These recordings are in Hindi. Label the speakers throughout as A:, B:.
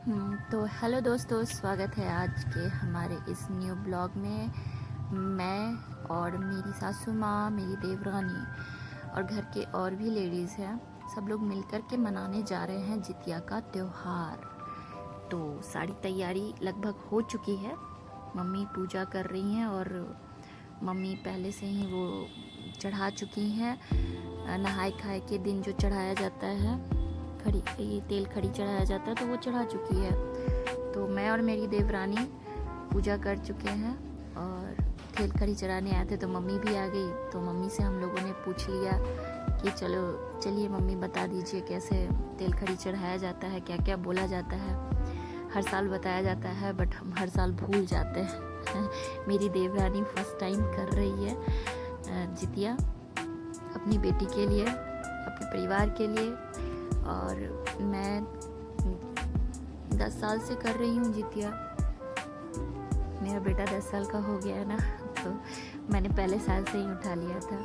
A: तो हेलो दोस्तों, स्वागत है आज के हमारे इस न्यू ब्लॉग में। मैं और मेरी सासू माँ, मेरी देवरानी और घर के और भी लेडीज़ हैं, सब लोग मिलकर के मनाने जा रहे हैं जितिया का त्यौहार। तो सारी तैयारी लगभग हो चुकी है। मम्मी पूजा कर रही हैं और मम्मी पहले से ही वो चढ़ा चुकी हैं। नहाए खाए के दिन जो चढ़ाया जाता है, तेल खड़ी चढ़ाया जाता है, तो वो चढ़ा चुकी है। तो मैं और मेरी देवरानी पूजा कर चुके हैं और तेल खड़ी चढ़ाने आए थे, तो मम्मी भी आ गई। तो मम्मी से हम लोगों ने पूछ लिया कि चलिए मम्मी बता दीजिए कैसे तेल खड़ी चढ़ाया जाता है, क्या क्या बोला जाता है। हर साल बताया जाता है बट हम हर साल भूल जाते हैं। मेरी देवरानी फर्स्ट टाइम कर रही है जितिया अपनी बेटी के लिए, अपने परिवार के लिए। और मैं 10 साल से कर रही हूँ जितिया। मेरा बेटा 10 साल का हो गया है ना, तो मैंने पहले साल से ही उठा लिया था।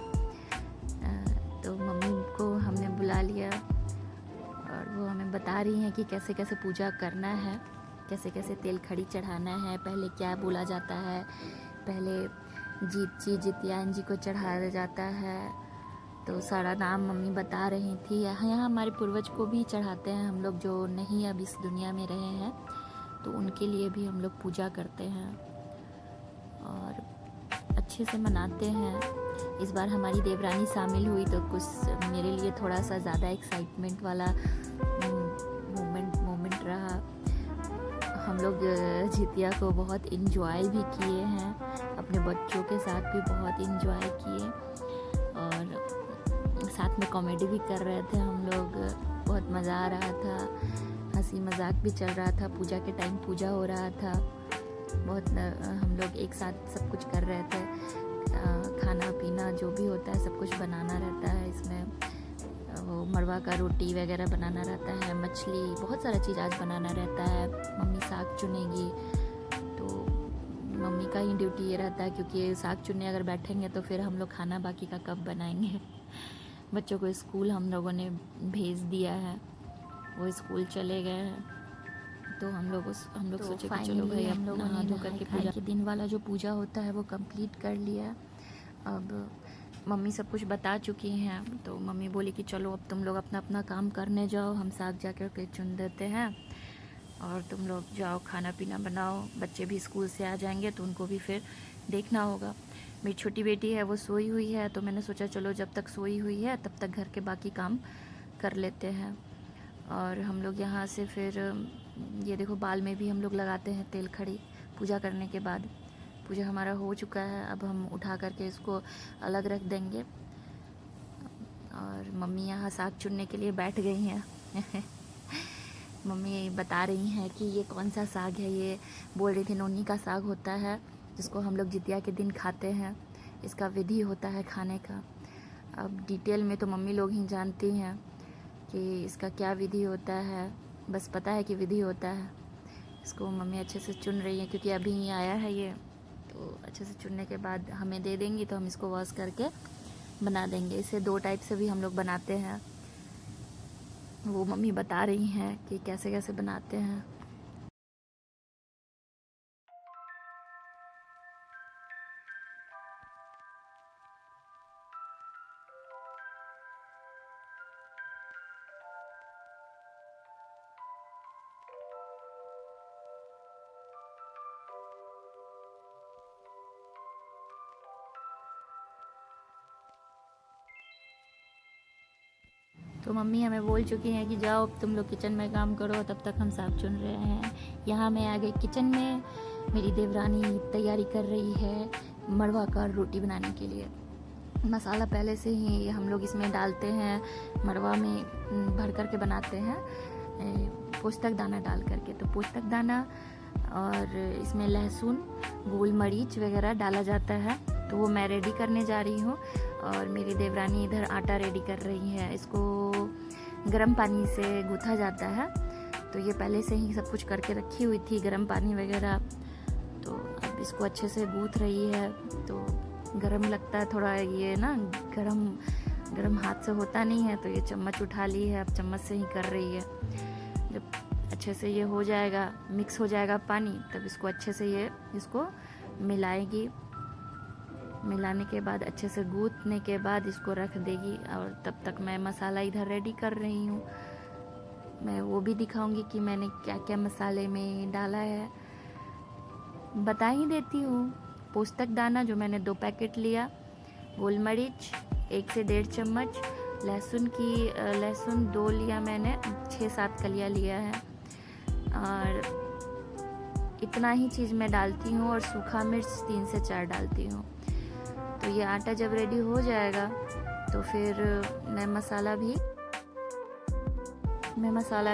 A: तो मम्मी को हमने बुला लिया और वो हमें बता रही हैं कि कैसे कैसे पूजा करना है, कैसे कैसे तेल खड़ी चढ़ाना है, पहले क्या बोला जाता है। पहले जितियान जी को चढ़ाया जाता है, तो सारा नाम मम्मी बता रही थी। यहाँ हमारे पूर्वज को भी चढ़ाते हैं हम लोग, जो नहीं अब इस दुनिया में रहे हैं, तो उनके लिए भी हम लोग पूजा करते हैं और अच्छे से मनाते हैं। इस बार हमारी देवरानी शामिल हुई तो कुछ मेरे लिए थोड़ा सा ज़्यादा एक्साइटमेंट वाला मोमेंट रहा। हम लोग जितिया को बहुत इन्जॉय भी किए हैं, अपने बच्चों के साथ भी बहुत इन्जॉय किए और साथ में कॉमेडी भी कर रहे थे हम लोग। बहुत मज़ा आ रहा था, हंसी मजाक भी चल रहा था। पूजा के टाइम पूजा हो रहा था, बहुत हम लोग एक साथ सब कुछ कर रहे थे। खाना पीना जो भी होता है सब कुछ बनाना रहता है इसमें। वो मरवा का रोटी वगैरह बनाना रहता है, मछली, बहुत सारा चीज़ आज बनाना रहता है। मम्मी साग चुनेगी, तो मम्मी का ही ड्यूटी ये रहता है, क्योंकि साग चुनने अगर बैठेंगे तो फिर हम लोग खाना बाकी का कब बनाएंगे। बच्चों को स्कूल हम लोगों ने भेज दिया है, वो स्कूल चले गए हैं। तो हम लोग सोचे कि चलो भाई हम लोग नहा धो करके पूजा के दिन वाला जो पूजा होता है वो कंप्लीट कर लिया। अब मम्मी सब कुछ बता चुकी हैं, तो मम्मी बोली कि चलो अब तुम लोग अपना अपना काम करने जाओ, हम साग जा कर के चुन देते हैं और तुम लोग जाओ खाना पीना बनाओ। बच्चे भी स्कूल से आ जाएंगे तो उनको भी फिर देखना होगा। मेरी छोटी बेटी है वो सोई हुई है, तो मैंने सोचा चलो जब तक सोई हुई है तब तक घर के बाकी काम कर लेते हैं। और हम लोग यहाँ से फिर ये देखो बाल में भी हम लोग लगाते हैं तेल खड़ी पूजा करने के बाद। पूजा हमारा हो चुका है, अब हम उठा करके इसको अलग रख देंगे। और मम्मी यहाँ साग चुनने के लिए बैठ गई हैं। मम्मी बता रही हैं कि ये कौन सा साग है। ये बोल रही थी नोनी का साग होता है, जिसको हम लोग जितिया के दिन खाते हैं। इसका विधि होता है खाने का। अब डिटेल में तो मम्मी लोग ही जानती हैं कि इसका क्या विधि होता है, बस पता है कि विधि होता है। इसको मम्मी अच्छे से चुन रही है, क्योंकि अभी ही आया है ये, तो अच्छे से चुनने के बाद हमें दे देंगी तो हम इसको वॉश करके बना देंगे। इसे 2 टाइप से भी हम लोग बनाते हैं, वो मम्मी बता रही हैं कि कैसे कैसे बनाते हैं। तो मम्मी हमें बोल चुकी हैं कि जाओ तुम लोग किचन में काम करो, तब तक हम साग चुन रहे हैं। यहाँ मैं आ गई किचन में। मेरी देवरानी तैयारी कर रही है मड़वा का रोटी बनाने के लिए। मसाला पहले से ही हम लोग इसमें डालते हैं, मड़वा में भर कर के बनाते हैं पोस्तक दाना डाल करके। तो पोस्तक दाना और इसमें लहसुन, गोल मरीच वगैरह डाला जाता है। तो वो मैं रेडी करने जा रही हूँ और मेरी देवरानी इधर आटा रेडी कर रही है। इसको गर्म पानी से गूँथा जाता है, तो ये पहले से ही सब कुछ करके रखी हुई थी, गर्म पानी वगैरह। तो अब इसको अच्छे से गूँथ रही है। तो गरम लगता है थोड़ा, ये ना गरम हाथ से होता नहीं है, तो ये चम्मच उठा ली है, अब चम्मच से ही कर रही है। जब अच्छे अच्छे से ये हो जाएगा, मिक्स हो जाएगा पानी, तब इसको अच्छे से ये इसको मिलाएगी। मिलाने के बाद अच्छे से गूँथने के बाद इसको रख देगी। और तब तक मैं मसाला इधर रेडी कर रही हूँ। मैं वो भी दिखाऊंगी कि मैंने क्या क्या मसाले में डाला है, बता ही देती हूँ। पोस्तक दाना जो मैंने 2 पैकेट लिया, गोल मरीच 1 से 1.5 चम्मच, लहसुन 2 लिया मैंने, 6-7 कलियाँ लिया है, और इतना ही चीज़ मैं डालती हूँ। और सूखा मिर्च 3 से 4 डालती हूँ। तो ये आटा जब रेडी हो जाएगा तो फिर मैं मसाला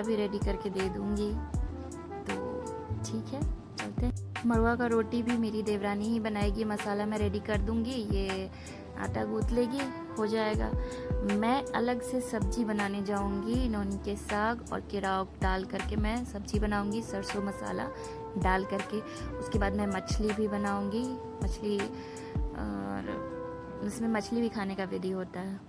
A: भी रेडी करके दे दूँगी। तो ठीक है, चलते हैं। मड़वा का रोटी भी मेरी देवरानी ही बनाएगी, मसाला मैं रेडी कर दूँगी, ये आटा गूँथ लेगी, हो जाएगा। मैं अलग से सब्जी बनाने जाऊँगी, नौनी के साग और केराव डाल करके मैं सब्जी बनाऊँगी, सरसों मसाला डाल करके। उसके बाद मैं मछली भी बनाऊँगी, और इसमें मछली भी खाने का विधि होता है।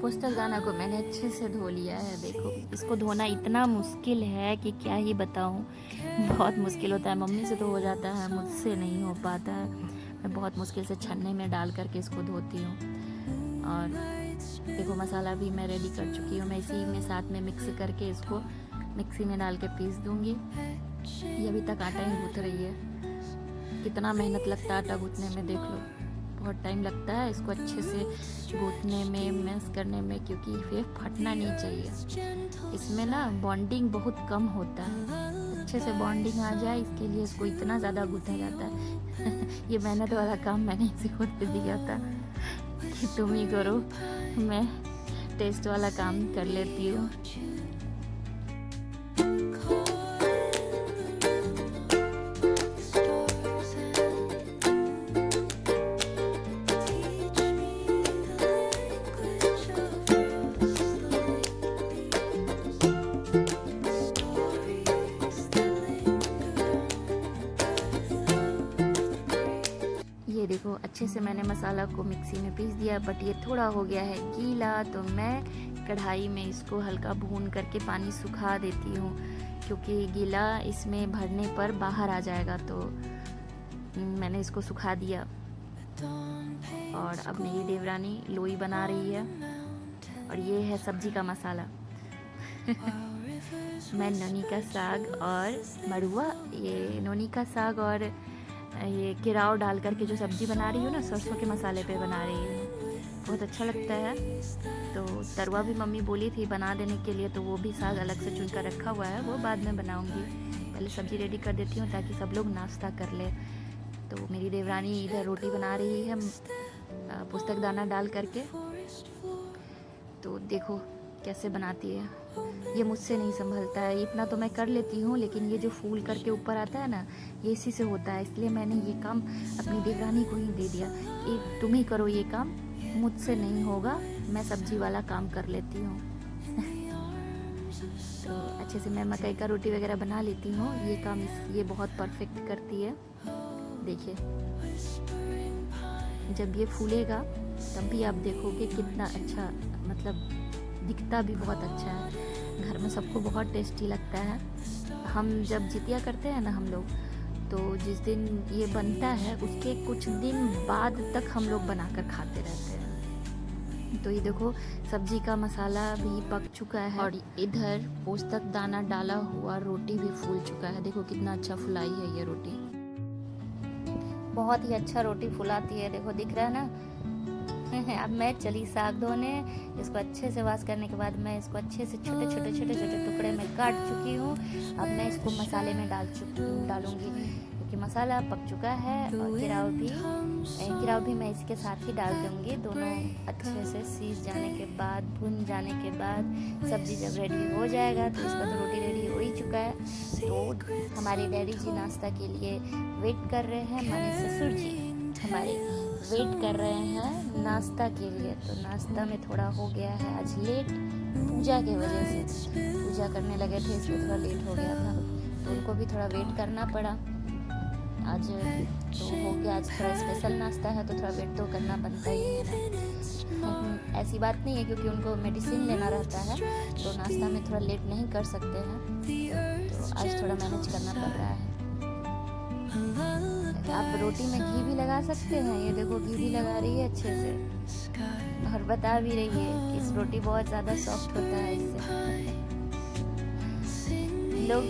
A: पोस्तक दाना को मैंने अच्छे से धो लिया है। देखो, इसको धोना इतना मुश्किल है कि क्या ही बताऊं, बहुत मुश्किल होता है। मम्मी से तो हो जाता है, मुझसे नहीं हो पाता है। मैं बहुत मुश्किल से छन्ने में डाल करके इसको धोती हूँ। और देखो, मसाला भी मैं रेडी कर चुकी हूँ। मैं इसी में साथ में मिक्स करके इसको मिक्सी में डाल के पीस दूँगी। ये अभी तक आटा ही गूँथ रही है। कितना मेहनत लगता है आटा गूँथने में, देख लो, बहुत टाइम लगता है इसको अच्छे से गूँथने में, मैश करने में, क्योंकि ये फटना नहीं चाहिए। इसमें ना बॉन्डिंग बहुत कम होता है। अच्छे से बॉन्डिंग आ जाए इसके लिए इसको इतना ज़्यादा गूँथा जाता है। ये मेहनत वाला काम मैंने इसी को दे दिया था कि तुम ही करो, मैं टेस्ट वाला काम कर लेती हूँ। ये देखो, अच्छे से मैंने मसाला को मिक्सी में पीस दिया, बट ये थोड़ा हो गया है गीला, तो मैं कढ़ाई में इसको हल्का भून करके पानी सुखा देती हूँ, क्योंकि गीला इसमें भरने पर बाहर आ जाएगा। तो मैंने इसको सुखा दिया। और अब मेरी देवरानी लोई बना रही है, और ये है सब्जी का मसाला। मैं नौनी का साग और मड़ुआ, ये नौनी का साग और ये केराव डाल करके जो सब्ज़ी बना रही हूँ ना, सरसों के मसाले पे बना रही हूँ, बहुत अच्छा लगता है। तो तरुआ भी मम्मी बोली थी बना देने के लिए, तो वो भी साग अलग से चुन कर रखा हुआ है, वो बाद में बनाऊँगी। पहले सब्ज़ी रेडी कर देती हूँ ताकि सब लोग नाश्ता कर ले। तो मेरी देवरानी इधर रोटी बना रही है पोस्तक दाना डाल करके। तो देखो कैसे बनाती है, ये मुझसे नहीं संभलता है। इतना तो मैं कर लेती हूँ, लेकिन ये जो फूल करके ऊपर आता है ना, ये इसी से होता है। इसलिए मैंने ये काम अपनी देवरानी को ही दे दिया, ये तुम ही करो ये काम, मुझसे नहीं होगा, मैं सब्जी वाला काम कर लेती हूँ। तो अच्छे से मैं मकई का रोटी वगैरह बना लेती हूँ, ये काम ये बहुत परफेक्ट करती है। देखिए, जब ये फूलेगा तब भी आप देखोगे कितना अच्छा, मतलब दिखता भी बहुत अच्छा है। घर में सबको बहुत टेस्टी लगता है। हम जब जितिया करते हैं ना हम लोग, तो जिस दिन ये बनता है उसके कुछ दिन बाद तक हम लोग बनाकर खाते रहते हैं। तो ये देखो, सब्जी का मसाला भी पक चुका है, और इधर पोस्तक दाना डाला हुआ रोटी भी फूल चुका है। देखो कितना अच्छा फुलाई है ये रोटी, बहुत ही अच्छा रोटी फुलाती है। देखो दिख रहा है ना। अब मैं चली साग धोने। इसको अच्छे से वॉश करने के बाद मैं इसको अच्छे से छोटे छोटे टुकड़े में काट चुकी हूँ। अब मैं इसको मसाले में डालूंगी, क्योंकि कि मसाला पक चुका है और गिराव भी मैं इसके साथ ही डाल दूँगी। दोनों अच्छे से सीज जाने के बाद, भुन जाने के बाद सब्ज़ी जब रेडी हो जाएगा तो इसका तो रोटी रेडी हो ही चुका है। तो हमारे डैडी जी नाश्ता के लिए वेट कर रहे हैं, माने ससुर जी हमारे वेट कर रहे हैं नाश्ता के लिए। तो नाश्ता में थोड़ा हो गया है आज लेट, पूजा के वजह से पूजा करने लगे थे इसलिए थोड़ा लेट हो गया था, तो उनको भी थोड़ा वेट करना पड़ा आज। तो हो गया, आज थोड़ा स्पेशल नाश्ता है तो थोड़ा वेट तो करना बनता ही है ना। ऐसी बात नहीं है क्योंकि उनको मेडिसिन लेना रहता है तो नाश्ता में थोड़ा लेट नहीं कर सकते हैं, तो आज थोड़ा मैनेज करना पड़ रहा है। आप रोटी में घी भी लगा सकते हैं, ये देखो घी भी लगा रही है अच्छे से और बता भी रही है कि इस रोटी बहुत ज़्यादा सॉफ्ट होता है इससे। लोग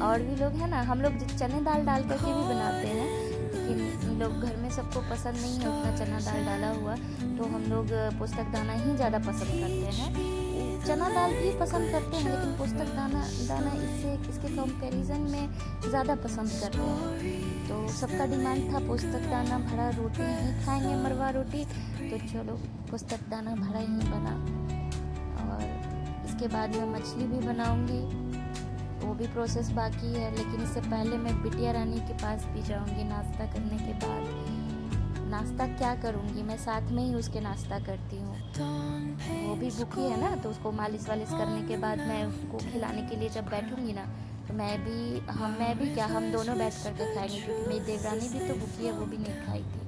A: और भी लोग हैं ना, हम लोग चने दाल डाल करके भी बनाते हैं, लेकिन लोग घर में सबको पसंद नहीं है उतना चना दाल डाला हुआ, तो हम लोग पोस्तक दाना ही ज़्यादा पसंद करते हैं। चना दाल भी पसंद करते हैं लेकिन पोस्तक दाना इसके कंपैरिजन में ज़्यादा पसंद करते हैं। तो सबका डिमांड था पोस्तक दाना भरा रोटी ही खाएंगे, मरवा रोटी, तो चलो पोस्तक दाना भरा ही बना। और इसके बाद मैं मछली भी बनाऊंगी, वो भी प्रोसेस बाकी है, लेकिन इससे पहले मैं बिटिया रानी के पास भी जाऊंगी नाश्ता करने के बाद। नाश्ता क्या करूंगी मैं, साथ में ही उसके नाश्ता करती हूँ, वो भी भूखी है ना, तो उसको मालिश वालिश करने के बाद मैं उसको खिलाने के लिए जब बैठूंगी ना, तो मैं भी क्या, हम दोनों बैठ करके खाएंगे, क्योंकि मेरी देवरानी भी तो भूखी है, वो भी नहीं खाई थी।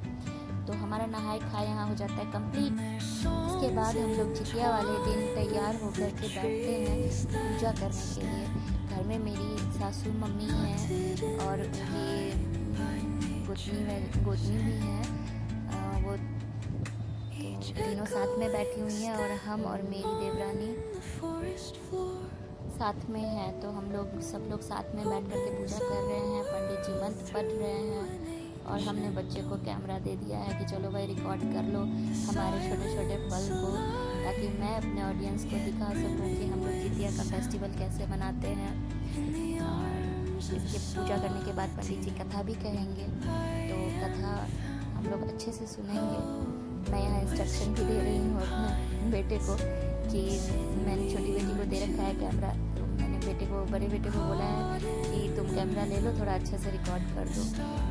A: तो हमारा नहाए खाए यहाँ हो जाता है कंप्लीट। इसके बाद हम लोग जितिया वाले दिन तैयार होकर के बैठते हैं पूजा करने के लिए। घर में मेरी सासू मम्मी हैं और उनकी गोतनी भी हैं, वो तो तीनों साथ में बैठी हुई हैं और हम और मेरी देवरानी साथ में हैं। तो हम लोग सब लोग साथ में बैठ कर के पूजा कर रहे हैं, पंडित जी मंत्र पढ़ रहे हैं और हमने बच्चे को कैमरा दे दिया है कि चलो भाई रिकॉर्ड कर लो हमारे छोटे छोटे पल को, ताकि मैं अपने ऑडियंस को दिखा सकूं कि हम लोग जितिया का फेस्टिवल कैसे मनाते हैं। और इसके पूजा करने के बाद पंडित जी कथा भी कहेंगे, तो कथा हम लोग अच्छे से सुनेंगे। मैं यहाँ इंस्ट्रक्शन भी दे रही हूँ अपने बेटे को कि मैंने छोटी बेटी को दे रखा है कैमरा, तो मैंने बड़े बेटे को बोला है कि तुम कैमरा ले लो, थोड़ा अच्छा से रिकॉर्ड कर दो।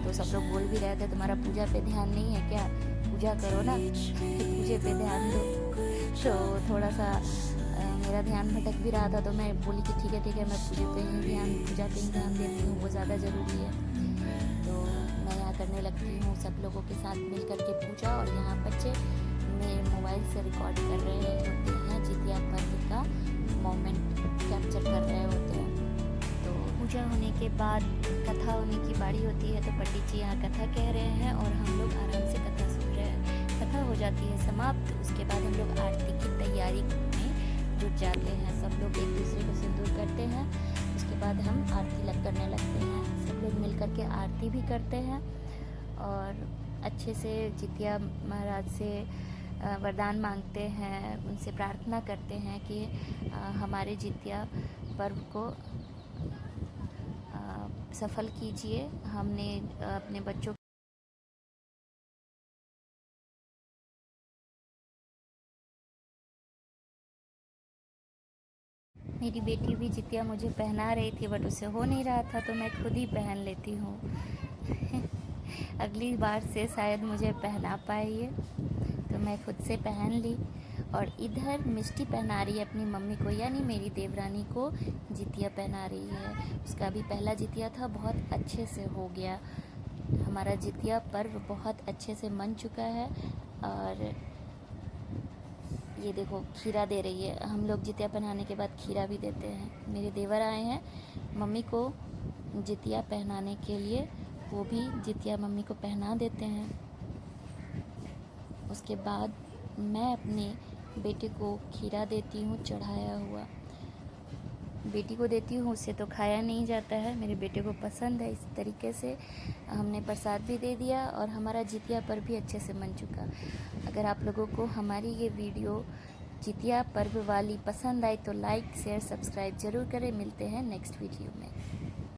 A: तो सब लोग बोल भी रहे थे तुम्हारा पूजा पे ध्यान नहीं है क्या, पूजा करो ना, पूजे पे ध्यान दो। तो थोड़ा सा मेरा ध्यान भटक भी रहा था, तो मैं बोली कि ठीक है मैं पूजा पे ही ध्यान देती हूँ, वो ज़्यादा ज़रूरी है। तो मैं यहाँ करने लगती हूँ सब लोगों के साथ मिल कर के पूजा, और यहाँ बच्चे मेरे मोबाइल से रिकॉर्ड कर रहे होते हैं, जितिया पर्व का मोमेंट कैप्चर कर रहे होते हैं। तो पूजा होने के बाद कथा होने की बारी होती है, तो पंडित जी यहाँ कथा कह रहे हैं और हम लोग आराम से कथा सुन रहे हैं। कथा हो जाती है समाप्त, उसके बाद हम लोग आरती की तैयारी में जुट जाते हैं। सब लोग एक दूसरे को सिंदूर करते हैं, उसके बाद हम आरती करने लगते हैं। सब लोग मिल कर के आरती भी करते हैं और अच्छे से जितिया महाराज से वरदान मांगते हैं, उनसे प्रार्थना करते हैं कि हमारे जितिया पर्व को सफल कीजिए। हमने अपने बच्चों मेरी बेटी भी जितिया मुझे पहना रही थी, बट उसे हो नहीं रहा था, तो मैं खुद ही पहन लेती हूँ। अगली बार से शायद मुझे पहना पाए, तो मैं खुद से पहन ली। और इधर मिष्टी पहना रही है अपनी मम्मी को, यानी मेरी देवरानी को जितिया पहना रही है। उसका भी पहला जितिया था, बहुत अच्छे से हो गया। हमारा जितिया पर्व बहुत अच्छे से मन चुका है। और ये देखो खीरा दे रही है, हम लोग जितिया पहनाने के बाद खीरा भी देते हैं। मेरे देवर आए हैं मम्मी को जितिया पहनाने के लिए, वो भी जितिया मम्मी को पहना देते हैं। उसके बाद मैं अपने बेटे को खीरा देती हूँ चढ़ाया हुआ, बेटी को देती हूँ, उससे तो खाया नहीं जाता है, मेरे बेटे को पसंद है। इस तरीके से हमने प्रसाद भी दे दिया और हमारा जितिया पर्व भी अच्छे से मन चुका। अगर आप लोगों को हमारी ये वीडियो जितिया पर्व वाली पसंद आई तो लाइक शेयर सब्सक्राइब ज़रूर करें। मिलते हैं नेक्स्ट वीडियो में।